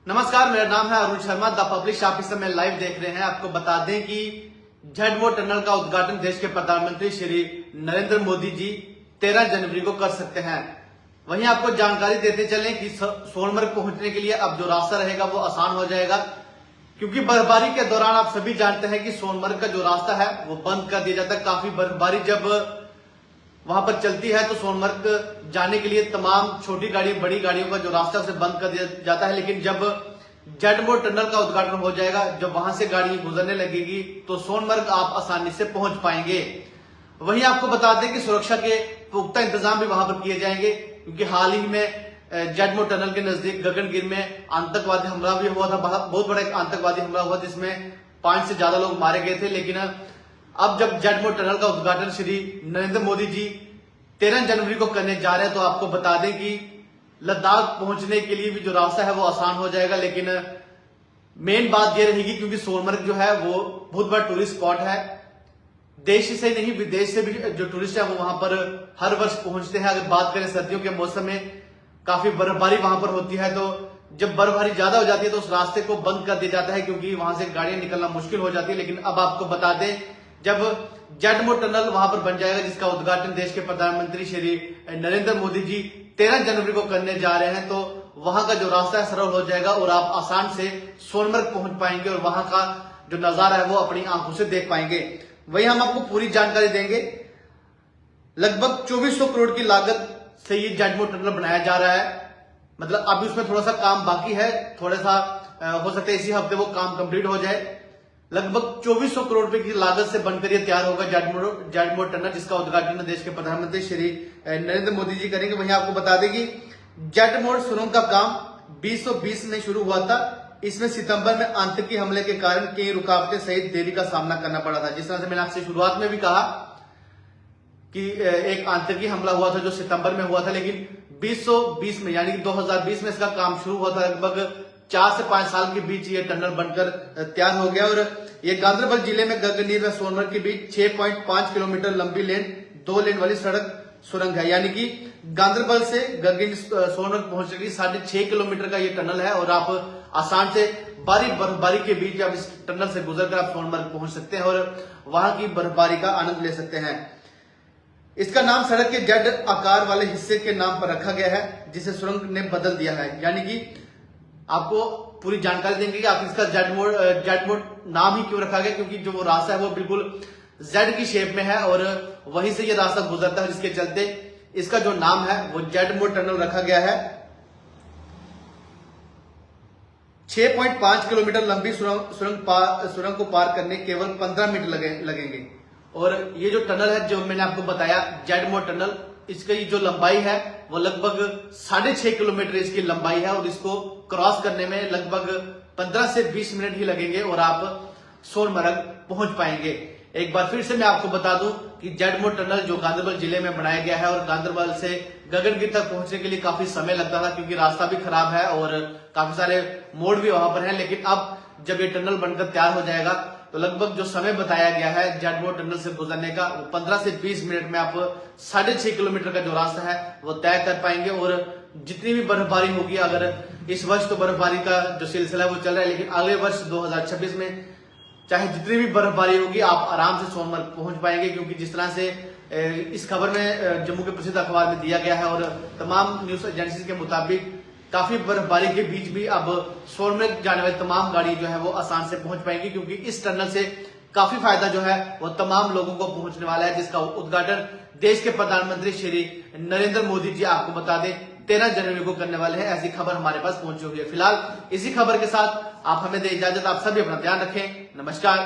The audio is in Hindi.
नमस्कार, मेरा नाम है अरुण शर्मा। द पब्लिश आप इस समय लाइव देख रहे हैं। आपको बता दें कि झडमोर टनल का उद्घाटन देश के प्रधानमंत्री श्री नरेंद्र मोदी जी 13 जनवरी को कर सकते हैं। वहीं आपको जानकारी देते चलें कि सोनमर्ग पहुंचने के लिए अब जो रास्ता रहेगा वो आसान हो जाएगा, क्योंकि बर्फबारी के दौरान आप सभी जानते हैं कि सोनमर्ग का जो रास्ता है वो बंद कर दिया जाता है। काफी बर्फबारी जब वहां पर चलती है तो सोनमर्ग जाने के लिए तमाम छोटी गाड़ी बड़ी गाड़ियों का जो रास्ता उसे बंद कर दिया जाता है। लेकिन जब झडमोर टनल का उद्घाटन हो जाएगा, जब वहां से गाड़ी गुजरने लगेगी तो सोनमर्ग आप आसानी से पहुंच पाएंगे। वहीं आपको बता दें कि सुरक्षा के पुख्ता इंतजाम भी वहां पर किए जाएंगे, क्योंकि हाल ही में झडमोर टनल के नजदीक गगनगिर में आतंकवादी हमला भी हुआ था। बहुत बड़ा एक आतंकवादी हमला हुआ जिसमें 5 से ज्यादा लोग मारे गए थे। लेकिन अब जब झडमोर टनल का उद्घाटन श्री नरेंद्र मोदी जी 13 जनवरी को करने जा रहे हैं, तो आपको बता दें कि लद्दाख पहुंचने के लिए भी जो रास्ता है वो आसान हो जाएगा। लेकिन मेन बात यह रहेगी, क्योंकि सोनमर्ग जो है वो बहुत बड़ा टूरिस्ट स्पॉट है। देश से नहीं विदेश से भी जो टूरिस्ट है वो वहां पर हर वर्ष पहुंचते हैं। अगर बात करें सर्दियों के मौसम में काफी बर्फबारी वहां पर होती है, तो जब बर्फबारी ज्यादा हो जाती है तो उस रास्ते को बंद कर दिया जाता है, क्योंकि वहां से गाड़ियां निकलना मुश्किल हो जाती है। लेकिन अब आपको बता दें, जब झडमोर टनल वहां पर बन जाएगा, जिसका उद्घाटन देश के प्रधानमंत्री श्री नरेंद्र मोदी जी 13 जनवरी को करने जा रहे हैं, तो वहां का जो रास्ता है सरल हो जाएगा और आप आसान से सोनमर्ग पहुंच पाएंगे और वहां का जो नजारा है वो अपनी आंखों से देख पाएंगे। वही हम आपको पूरी जानकारी देंगे। लगभग 2400 करोड़ की लागत से ये झडमोर टनल बनाया जा रहा है। मतलब अभी उसमें थोड़ा सा काम बाकी है, थोड़ा सा हो सकता है इसी हफ्ते वो काम कंप्लीट हो जाए। लगभग 2400 करोड़ रुपए की लागत से बनकर ये तैयार होगा झडमोर टनल, जिसका उद्घाटन देश के प्रधानमंत्री श्री नरेंद्र मोदी जी करेंगे। वहीं आपको बता दें कि झडमोर सुरंग का काम 2020 में शुरू हुआ था। इसमें सितंबर में आतंकी हमले के कारण कई रुकावटें सहित देरी का सामना करना पड़ा था। जिस तरह से मैंने आपसे शुरुआत में भी कहा कि एक आतंकी हमला हुआ था जो सितंबर में हुआ था, लेकिन 2020 में यानी कि 2020 में इसका काम शुरू हुआ था। लगभग 4 से 5 साल के बीच ये टनल बनकर तैयार हो गया और ये गांधरबल जिले में गगनगिर व सोनमर्ग के बीच 6.5 किलोमीटर लंबी लेन 2 लेन वाली सड़क सुरंग है। यानी कि गांधरबल से गगन सोनमर्ग पहुंचने के लिए 6.5 किलोमीटर का ये टनल है और आप आसान से बर्फबारी के बीच आप इस टनल से गुजरकर आप सोनमर्ग पहुंच सकते हैं और वहां की बर्फबारी का आनंद ले सकते हैं। इसका नाम सड़क के जेड आकार वाले हिस्से के नाम पर रखा गया है, जिसे सुरंग ने बदल दिया है। यानी कि आपको पूरी जानकारी देंगे कि आप इसका झडमोर नाम ही क्यों रखा गया, क्योंकि जो वो रास्ता है वो बिल्कुल जेड की शेप में है और वहीं से ये रास्ता गुजरता है, जिसके चलते इसका जो नाम है वो झडमोर टनल रखा गया है। 6.5 किलोमीटर लंबी सुरंग को पार करने केवल 15 मिनट लगेंगे। और ये जो टनल है, जो मैंने आपको बताया झडमोर टनल, इसकी जो लंबाई है वो लगभग 6.5 किलोमीटर इसकी लंबाई है और इसको क्रॉस करने में लगभग 15 से 20 मिनट ही लगेंगे और आप सोनमर्ग पहुंच पाएंगे। एक बार फिर से मैं आपको बता दूं कि झडमोर टनल जो गांधरबल जिले में बनाया गया है और गांधरबल से गगनगिर तक पहुंचने के लिए काफी समय लगता था, क्योंकि रास्ता भी खराब है और काफी सारे मोड़ भी वहां पर हैं। लेकिन अब जब ये टनल बनकर तैयार हो जाएगा तो लगभग जो समय बताया गया है झडमोर टनल से गुजरने का, वो 15 से 20 मिनट में आप 6.5 किलोमीटर का जो रास्ता है वो तय कर पाएंगे। और जितनी भी बर्फबारी होगी, अगर इस वर्ष तो बर्फबारी का जो सिलसिला है वो चल रहा है, लेकिन अगले वर्ष 2026 में चाहे जितनी भी बर्फबारी होगी आप आराम से सोनमर्ग पहुंच पाएंगे, क्योंकि जिस तरह से इस खबर में जम्मू के प्रसिद्ध अखबार में दिया गया है और तमाम न्यूज एजेंसी के मुताबिक काफी बर्फबारी के बीच भी अब सोनमर्ग जाने वाली तमाम गाड़ी जो है वो आसान से पहुंच पाएंगी, क्योंकि इस टनल से काफी फायदा जो है वो तमाम लोगों को पहुंचने वाला है, जिसका उद्घाटन देश के प्रधानमंत्री श्री नरेंद्र मोदी जी आपको बता दें 13 जनवरी को करने वाले हैं। ऐसी खबर हमारे पास पहुंची हुई है। फिलहाल इसी खबर के साथ आप हमें दे इजाजत। आप सभी अपना ध्यान रखें। नमस्कार।